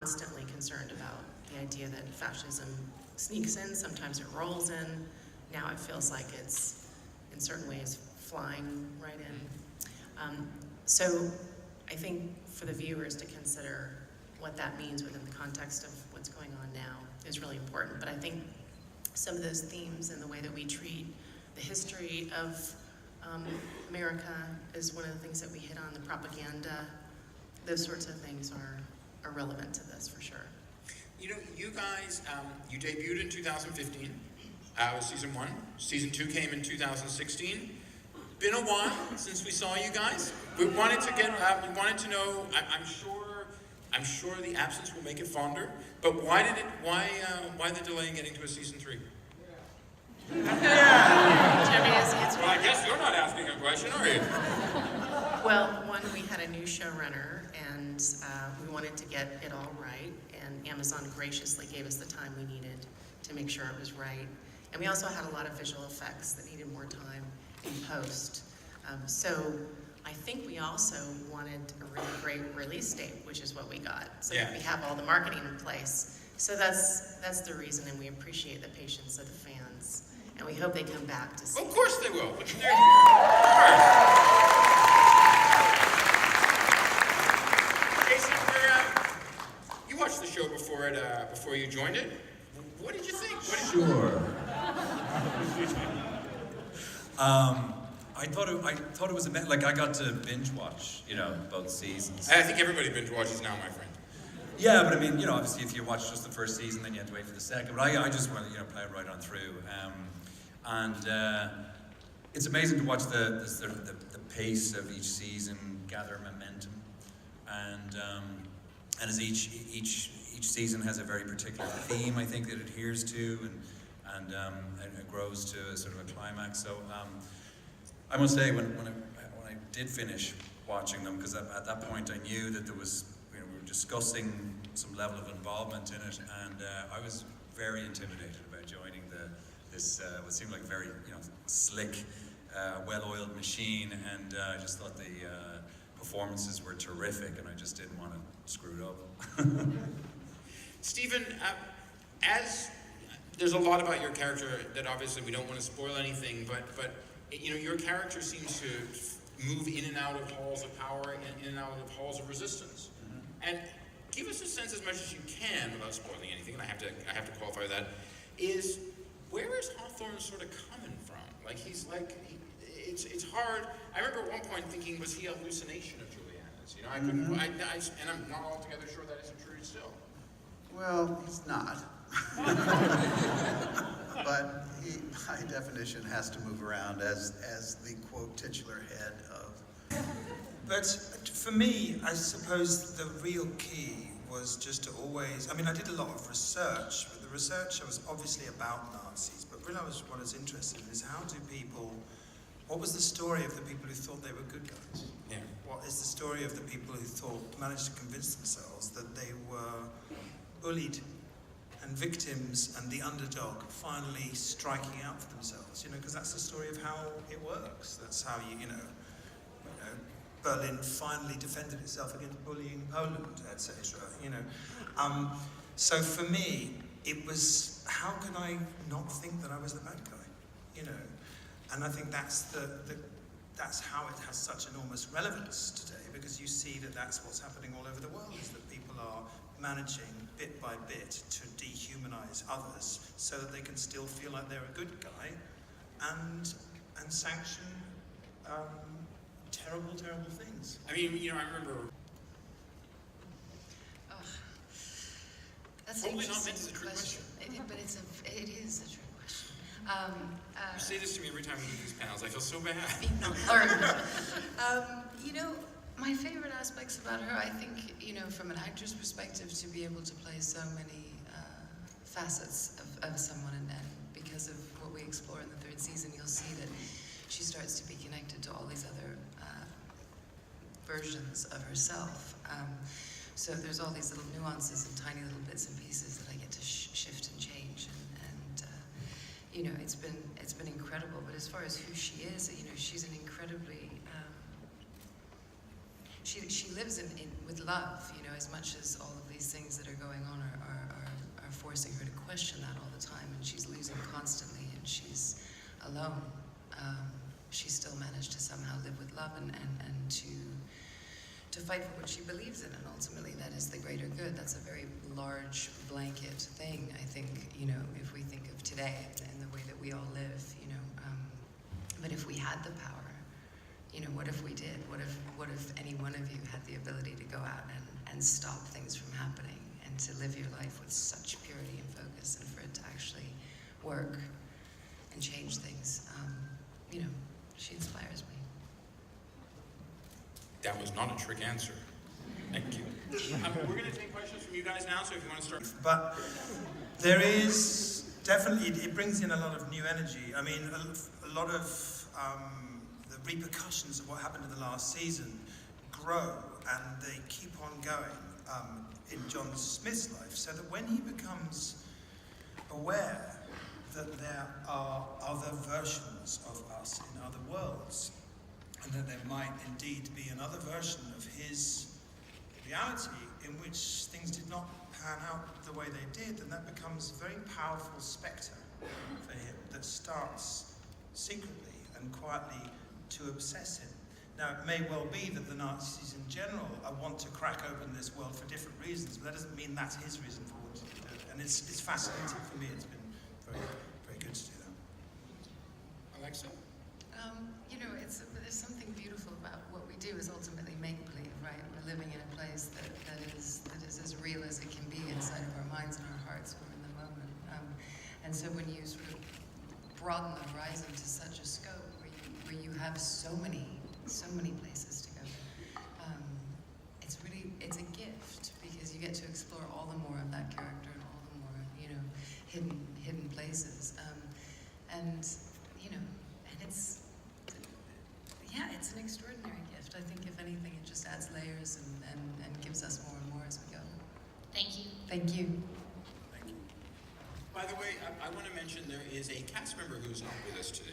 constantly concerned about the idea that fascism sneaks in, sometimes it rolls in. Now it feels like it's, in certain ways, flying right in. So I think for the viewers to consider what that means within the context of what's going on now is really important. But I think some of those themes and the way that we treat the history of America is one of the things that we hit on, the propaganda. Those sorts of things are relevant to this for sure. You know, you guys, you debuted in 2015, was season 1. Season 2 came in 2016. Been a while since we saw you guys. We wanted to get, we wanted to know, I'm sure the absence will make it fonder, but why the delay in getting to a season 3? Jimmy is answering. Well, I guess you're not asking a question, are you? Well, one, we had a new showrunner, and we wanted to get it all right, and Amazon graciously gave us the time we needed to make sure it was right. And we also had a lot of visual effects that needed more time in post. So I think we also wanted a really great release date, which is what we got. So yeah. We have all the marketing in place. So that's the reason, and we appreciate the patience of the fans. And we hope they come back to see. Of course they will. They're here. Of course. You watched the show before you joined it. What did you think? Sure. I thought it was like I got to binge watch, both seasons. I think everybody binge watches now, my friend. Yeah, but I mean, obviously if you watch just the first season, then you have to wait for the second. But I just want to, play it right on through. And it's amazing to watch the pace of each season gather momentum, and as each season has a very particular theme, I think, that it adheres to, and it grows to a sort of a climax. So I must say, when I did finish watching them, because at that point I knew that there was, we were discussing some level of involvement in it, and I was very intimidated about joining this what seemed like a very slick, well-oiled machine, and I just thought the performances were terrific, and I just didn't want to screw it up. Stephen, as there's a lot about your character that obviously we don't want to spoil anything, but your character seems to move in and out of halls of power and in and out of halls of resistance. Mm-hmm. And give us a sense, as much as you can, without spoiling anything, and I have to qualify that, is where is Hawthorne sort of coming from? Like it's hard. I remember at one point thinking, was he a hallucination of Juliana's? I couldn't, and I'm not altogether sure that isn't true still. Well, he's not. But he, by definition, has to move around as the, quote, titular head of... But for me, I suppose the real key was just to always... I did a lot of research, but the research was obviously about Nazis, but really what I was interested in is how do people... What was the story of the people who thought they were good guys? Yeah. What is the story of the people who managed to convince themselves that they were bullied and victims and the underdog finally striking out for themselves, because that's the story of how it works. That's how Berlin finally defended itself against bullying Poland, etc. So for me, it was, how can I not think that I was the bad guy, And I think that's that's how it has such enormous relevance today, because you see that that's what's happening all over the world, is that people are managing bit by bit to dehumanize others so that they can still feel like they're a good guy and sanction terrible things. I remember... That's totally not meant as a trick question. But it is a trick question. You say this to me every time we do these panels. I feel so bad. My favorite aspects about her, I think, from an actor's perspective, to be able to play so many facets of someone, and because of what we explore in the third season, you'll see that she starts to be connected to all these other versions of herself. So there's all these little nuances and tiny little bits and pieces that I get to shift and change, and it's been incredible. But as far as who she is, she's an incredibly she lives with love, as much as all of these things that are question that all the time, and she's losing constantly, and she's alone. She still managed to somehow live with love and to fight for what she believes in, and ultimately that is the greater good. That's a very large blanket thing, I think, you know, if we think of today and the way that we all live, you know. But if we had the power, you know, what if we did? What if any one of you had the ability to go out and stop things from happening, and to live your life with such purity and focus, and for it to actually work and change things? You know, she inspires me. That was not a trick answer. Thank you. We're going to take questions from you guys now, so if you want to start. But there is definitely, it brings in a lot of new energy. I mean, a lot of the repercussions of what happened in the last season grow, and they keep on going in John Smith's life, so that when he becomes aware that there are other versions of us in other worlds, and that there might indeed be another version of his reality in which things did not pan out the way they did, then that becomes a very powerful spectre for him that starts secretly and quietly to obsess him. Now, it may well be that the Nazis in general want to crack open this world for different reasons, but that doesn't mean that's his reason for wanting to do it. And it's fascinating for me. It's been very, very good to do that. Alexa? You know, there's something beautiful about what we do is ultimately make-believe, right? We're living in a place that is as real as it can be inside of our minds and our hearts. We're in the moment. And so when you sort of broaden the horizon to such a scope where you have so many places to go, it's a gift, because you get to explore all the more of that character and all the more, you know, hidden places. And, you know, and it's an extraordinary gift. I think if anything, it just adds layers and gives us more and more as we go. Thank you. Thank you. By the way, I want to mention there is a cast member who's not with us today.